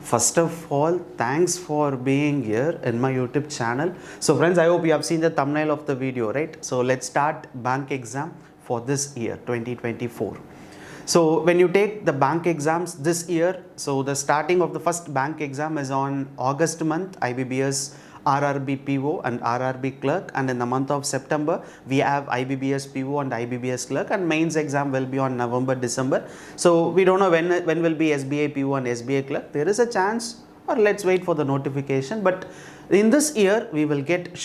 First of all, thanks for being here in my YouTube channel. So friends, I hope you have seen the thumbnail of the video, right? So let's start bank exam for this year 2024. So when you take the bank exams this year, so the starting of the first bank exam is on August month, IBBS RRB PO and RRB clerk, and in the month of September we have IBBS PO and IBBS clerk, and mains exam will be on November December. So we don't know when will be SBA PO and SBA clerk. There is a chance, or let's wait for the notification, but in this year we will get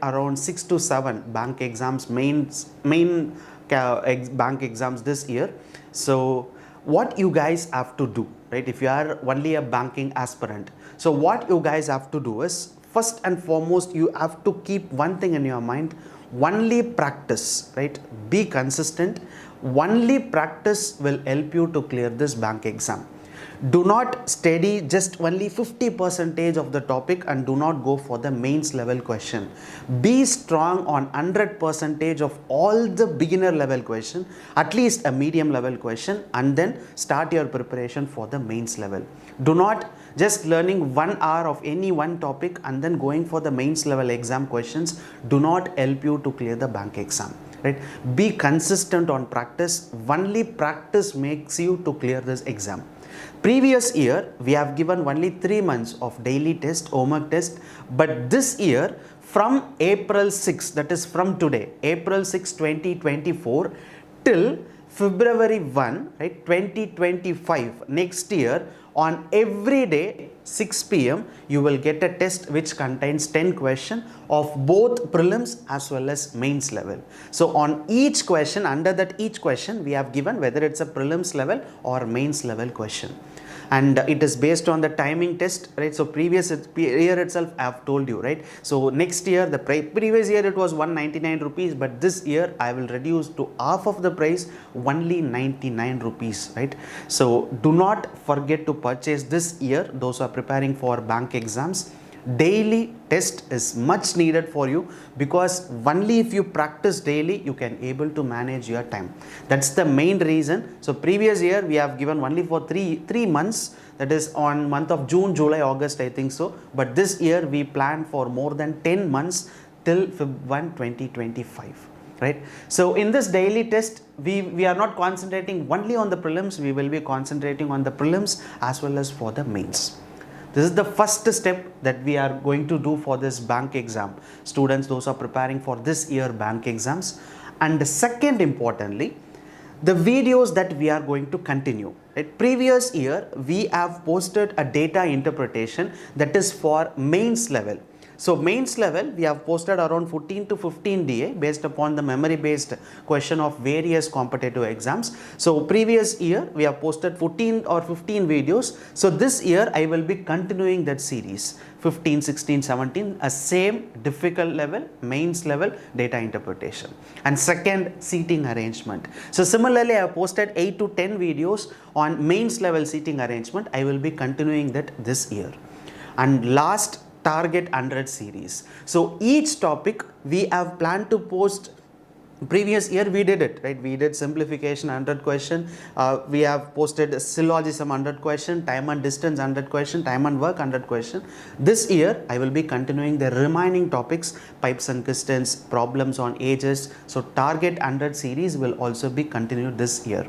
around 6 to 7 bank exams, main bank exams this year. So what you guys have to do, right, if you are only a banking aspirant, so what you guys have to do is, first and foremost, you have to keep one thing in your mind: only practice, right? Be consistent. Only practice will help you to clear this bank exam. Do not study just only 50% of the topic and do not go for the mains level question. Be strong on 100% of all the beginner level question, at least a medium level question, and then start your preparation for the mains level. Do not just learning 1 hour of any one topic and then going for the mains level exam questions do not help you to clear the bank exam. Right? Be consistent on practice. Only practice makes you to clear this exam. Previous year we have given only 3 months of daily test, homework test, but this year from April 6, that is from today, April 6, 2024 till February 1, right, 2025, next year, on every day 6 p.m. you will get a test which contains 10 questions of both prelims as well as mains level. So on each question, under that each question we have given whether it's a prelims level or mains level question, and it is based on the timing test, right? So previous year itself I have told you, right? So next year, the previous year it was 199 rupees, but this year I will reduce to half of the price, only 99 rupees, right? So do not forget to purchase this year, those who are preparing for bank exams. Daily test is much needed for you, because only if you practice daily you can able to manage your time. That's the main reason. So previous year we have given only for three months, that is on month of June, July, August, I think so, but this year we plan for more than 10 months till Feb 1, 2025. Right? So in this daily test we are not concentrating only on the prelims, we will be concentrating on the prelims as well as for the mains. This is the first step that we are going to do for this bank exam. Students, those are preparing for this year bank exams. And second, importantly, the videos that we are going to continue. Right? Previous year, we have posted a data interpretation that is for mains level. So mains level, we have posted around 14 to 15 DA based upon the memory based question of various competitive exams. So previous year we have posted 14 or 15 videos. So this year I will be continuing that series, 15, 16, 17, a same difficult level, mains level data interpretation. And second, seating arrangement. So similarly I have posted 8 to 10 videos on mains level seating arrangement. I will be continuing that this year. And last, target 100 series. So each topic we have planned to post. Previous year we did it, right? We did simplification 100 question, we have posted syllogism 100 question, time and distance 100 question, time and work 100 question. This year I will be continuing the remaining topics, pipes and pistons, problems on ages. So target 100 series will also be continued this year.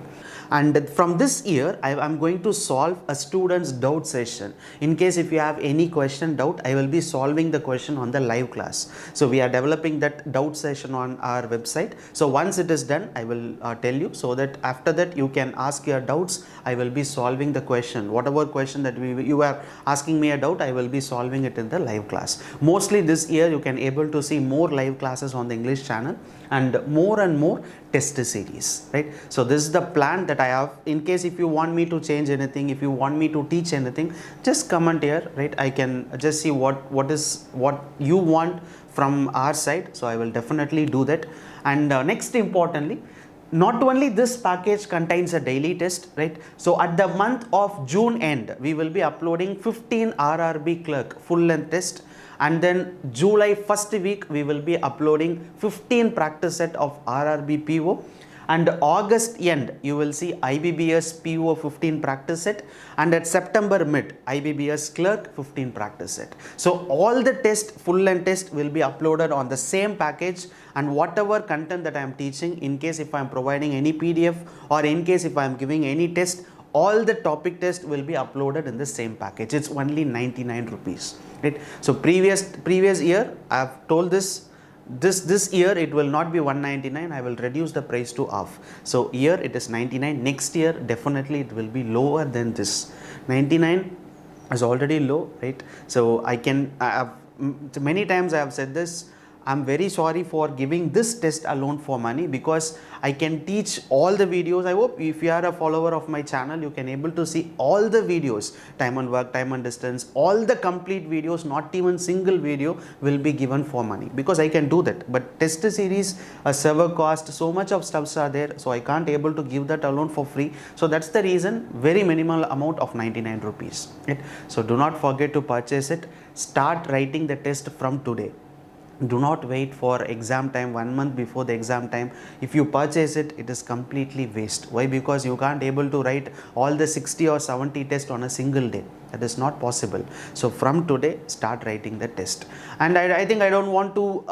And from this year I am going to solve a student's doubt session. In case if you have any doubt, I will be solving the question on the live class. So we are developing that doubt session on our website. So once it is done, I will tell you, so that after that you can ask your doubts. I will be solving the question, whatever question that you are asking me a doubt, I will be solving it in the live class. Mostly this year you can able to see more live classes on the English channel and more test series, right? So this is the plan that I have. In case if you want me to change anything, if you want me to teach anything, just comment here, right? I can just see what you want from our side. So I will definitely do that. And next, importantly, not only this package contains a daily test, right? So at the month of June end, we will be uploading 15 RRB clerk full length test, and then July first week we will be uploading 15 practice set of RRB PO, and August end you will see IBBS PO 15 practice set, and at September mid IBBS clerk 15 practice set. So all the test, full length test will be uploaded on the same package, and whatever content that I am teaching, in case if I am providing any PDF or in case if I am giving any test, all the topic test will be uploaded in the same package. It's only 99 rupees, right? So previous year I have told this year it will not be 199. I will reduce the price to half. So here it is 99. Next year definitely it will be lower than this. 99 is already low, right? So I have many times I have said this, I'm very sorry for giving this test alone for money, because I can teach all the videos. I hope if you are a follower of my channel, you can able to see all the videos, time and work, time and distance, all the complete videos, not even single video will be given for money, because I can do that. But test series, a server cost, so much of stuffs are there, so I can't able to give that alone for free. So that's the reason, very minimal amount of 99 rupees, right? So do not forget to purchase it. Start writing the test from today. Do not wait for exam time, 1 month before the exam time. If you purchase it, it is completely waste. Why? Because you can't able to write all the 60 or 70 tests on a single day. That is not possible. So from today, start writing the test. And I think I don't want to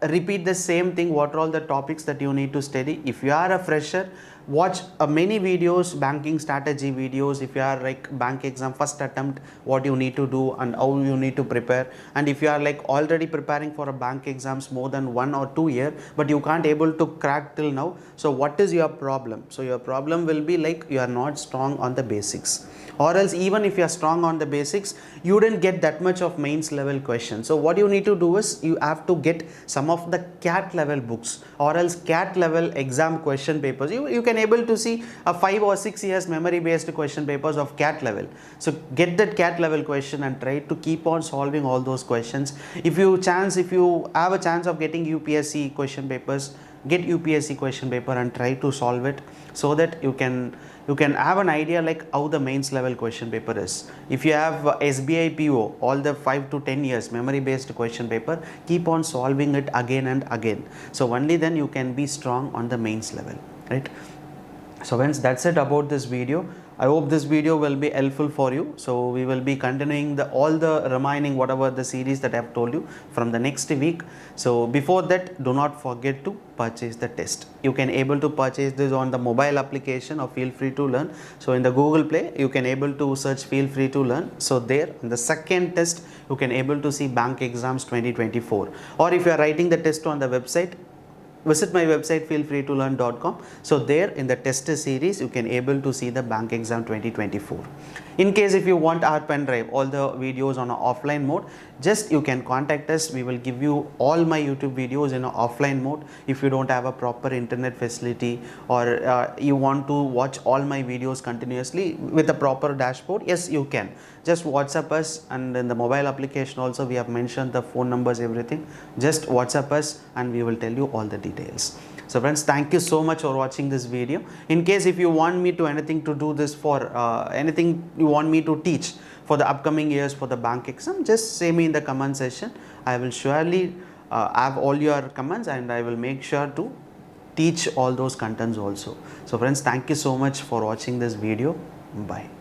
repeat the same thing, what are all the topics that you need to study. If you are a fresher, watch many videos, banking strategy videos. If you are like bank exam first attempt, what you need to do and how you need to prepare. And if you are like already preparing for a bank exams more than 1 or 2 years, but you can't able to crack till now, so what is your problem? So your problem will be like you are not strong on the basics, or else even if you are strong on the basics, you didn't get that much of mains level questions. So what you need to do is you have to get some of the CAT level books, or else CAT level exam question papers. You can able to see a 5 or 6 years memory based question papers of CAT level. So get that CAT level question and try to keep on solving all those questions. If you have a chance of getting UPSC question papers, get UPSC question paper and try to solve it, so that you can have an idea like how the mains level question paper is. If you have SBI PO, all the 5 to 10 years memory based question paper, keep on solving it again and again. So only then you can be strong on the mains level, right? So friends, that's it about this video. I hope this video will be helpful for you. So we will be continuing all the remaining whatever the series that I have told you from the next week. So before that, do not forget to purchase the test. You can able to purchase this on the mobile application of Feel Free to Learn. So in the Google Play, you can able to search Feel Free to Learn. So there in the second test, you can able to see bank exams 2024. Or if you are writing the test on the website, visit my website feelfreetolearn.com. So there in the test series, you can able to see the bank exam 2024. In case if you want our pen drive, all the videos on an offline mode, just you can contact us. We will give you all my YouTube videos in an offline mode. If you don't have a proper internet facility, or you want to watch all my videos continuously with a proper dashboard, yes, you can. Just WhatsApp us, and in the mobile application also we have mentioned the phone numbers, everything. Just WhatsApp us and we will tell you all the details. So friends, thank you so much for watching this video. In case if you want me to anything to do this for anything you want me to teach for the upcoming years for the bank exam, just say me in the comment section. I will surely have all your comments, and I will make sure to teach all those contents also. So friends, thank you so much for watching this video. Bye.